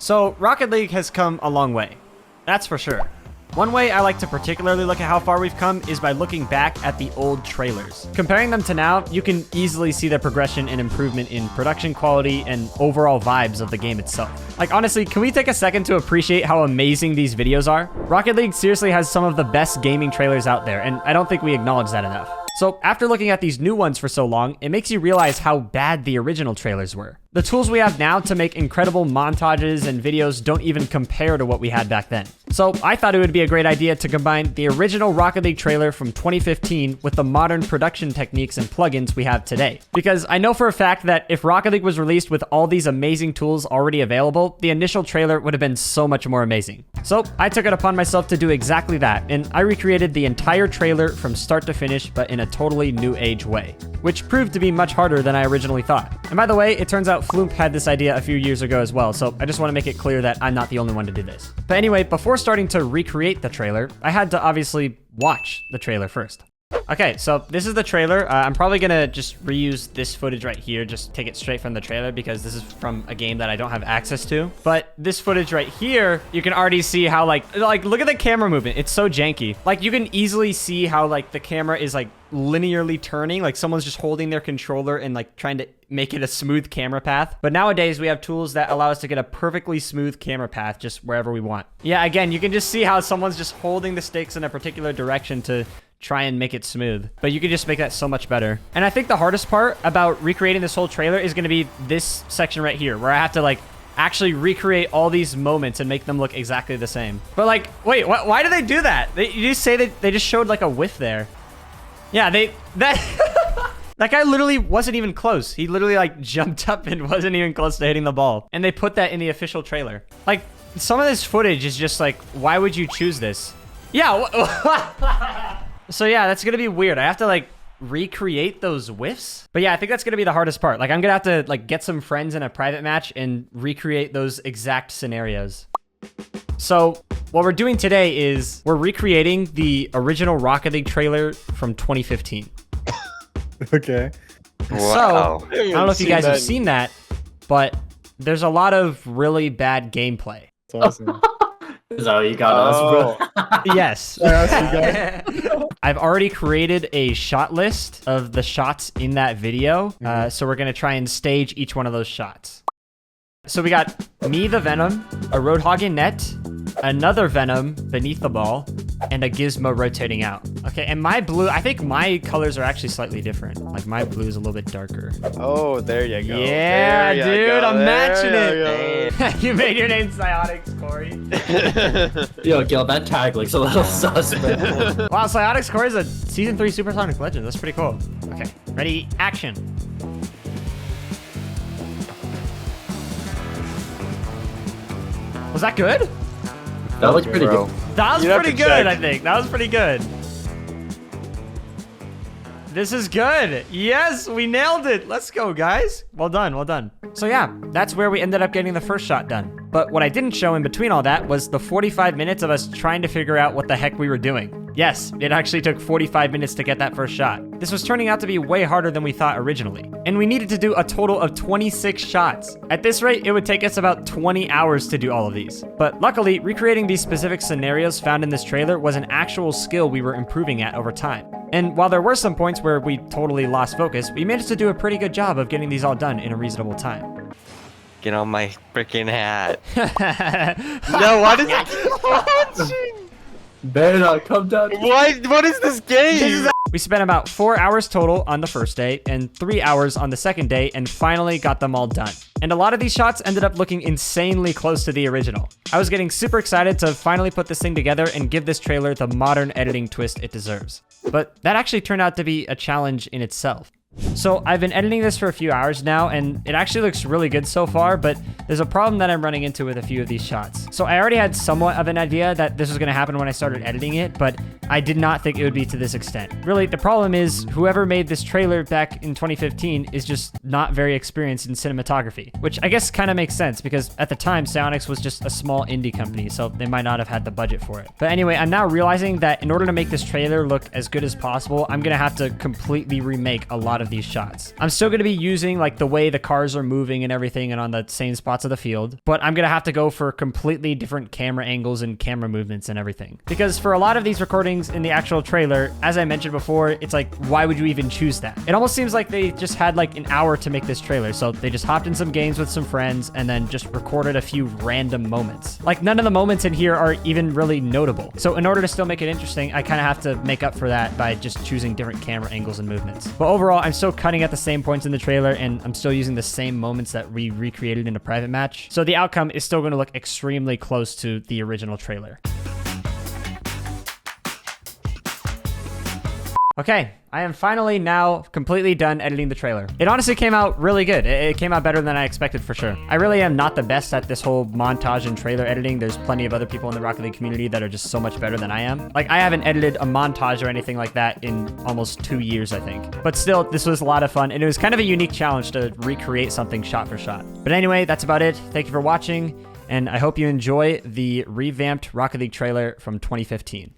So Rocket League has come a long way. That's for sure. One way I like to particularly look at how far we've come is by looking back at the old trailers. Comparing them to now, you can easily see the progression and improvement in production quality and overall vibes of the game itself. Like, honestly, can we take a second to appreciate how amazing these videos are? Rocket League seriously has some of the best gaming trailers out there, and I don't think we acknowledge that enough. So after looking at these new ones for so long, it makes you realize how bad the original trailers were. The tools we have now to make incredible montages and videos don't even compare to what we had back then. So I thought it would be a great idea to combine the original Rocket League trailer from 2015 with the modern production techniques and plugins we have today. Because I know for a fact that if Rocket League was released with all these amazing tools already available, the initial trailer would have been so much more amazing. So I took it upon myself to do exactly that, and I recreated the entire trailer from start to finish, but in a totally new age way, which proved to be much harder than I originally thought. And by the way, it turns out Floomp had this idea a few years ago as well, so I just want to make it clear that I'm not the only one to do this. But anyway, before starting to recreate the trailer, I had to obviously watch the trailer first. Okay, so this is the trailer. I'm probably gonna just reuse this footage right here, just take it straight from the trailer because this is from a game that I don't have access to. But this footage right here, you can already see how like look at the camera movement. It's so janky. Like you can easily see how like the camera is like linearly turning, like someone's just holding their controller and like trying to make it a smooth camera path. But nowadays we have tools that allow us to get a perfectly smooth camera path just wherever we want. Yeah, again, you can just see how someone's just holding the sticks in a particular direction to try and make it smooth, but you can just make that so much better. And I think the hardest part about recreating this whole trailer is going to be this section right here, where I have to like actually recreate all these moments and make them look exactly the same. But like, wait, why do they do that? You just say that they just showed like a whiff there. Yeah, that guy literally wasn't even close. He literally like jumped up and wasn't even close to hitting the ball. And they put that in the official trailer. Like some of this footage is just like, why would you choose this? Yeah. So yeah, that's gonna be weird. I have to like recreate those whiffs. But yeah, I think that's gonna be the hardest part. Like I'm gonna have to like get some friends in a private match and recreate those exact scenarios. So what we're doing today is we're recreating the original Rocket League trailer from 2015. Okay. Wow. So I don't know if you guys have seen that, but there's a lot of really bad gameplay. That's awesome. Is that how you got us, bro? Yes. I've already created a shot list of the shots in that video. So we're going to try and stage each one of those shots. So we got me, the Venom, a Roadhog in net, another Venom beneath the ball, and a Gizmo rotating out. Okay, and my blue, I think my colors are actually slightly different. Like my blue is a little bit darker. Oh, there you go. Yeah, dude, I'm matching it. You made your name Psyonix, Corey. Yo, Gil, that tag looks a little suspect. Wow, Psyonix Corey is a Season 3 Supersonic Legend. That's pretty cool. Okay, ready, action. Was that good? That looks pretty good. That was pretty good, I think. That was pretty good. This is good. Yes, we nailed it. Let's go, guys. Well done, well done. So yeah, that's where we ended up getting the first shot done. But what I didn't show in between all that was the 45 minutes of us trying to figure out what the heck we were doing. Yes, it actually took 45 minutes to get that first shot. This was turning out to be way harder than we thought originally. And we needed to do a total of 26 shots. At this rate, it would take us about 20 hours to do all of these. But luckily, recreating these specific scenarios found in this trailer was an actual skill we were improving at over time. And while there were some points where we totally lost focus, we managed to do a pretty good job of getting these all done in a reasonable time. Get on my freaking hat. No, what is it? Better not come down. What is this game? We spent about 4 hours total on the first day and 3 hours on the second day and finally got them all done. And a lot of these shots ended up looking insanely close to the original. I was getting super excited to finally put this thing together and give this trailer the modern editing twist it deserves. But that actually turned out to be a challenge in itself. So I've been editing this for a few hours now, and it actually looks really good so far, but there's a problem that I'm running into with a few of these shots. So I already had somewhat of an idea that this was going to happen when I started editing it, but I did not think it would be to this extent. Really, the problem is whoever made this trailer back in 2015 is just not very experienced in cinematography, which I guess kind of makes sense because at the time, Psyonix was just a small indie company, so they might not have had the budget for it. But anyway, I'm now realizing that in order to make this trailer look as good as possible, I'm going to have to completely remake a lot of of these shots. I'm still going to be using like the way the cars are moving and everything and on the same spots of the field, but I'm going to have to go for completely different camera angles and camera movements and everything. Because for a lot of these recordings in the actual trailer, as I mentioned before, it's like, why would you even choose that? It almost seems like they just had like an hour to make this trailer. So they just hopped in some games with some friends and then just recorded a few random moments. Like none of the moments in here are even really notable. So in order to still make it interesting, I kind of have to make up for that by just choosing different camera angles and movements. But overall, I'm still cutting at the same points in the trailer and I'm still using the same moments that we recreated in a private match. So the outcome is still going to look extremely close to the original trailer. Okay, I am finally now completely done editing the trailer. It honestly came out really good. It came out better than I expected for sure. I really am not the best at this whole montage and trailer editing. There's plenty of other people in the Rocket League community that are just so much better than I am. Like I haven't edited a montage or anything like that in almost 2 years, I think. But still, this was a lot of fun and it was kind of a unique challenge to recreate something shot for shot. But anyway, that's about it. Thank you for watching and I hope you enjoy the revamped Rocket League trailer from 2015.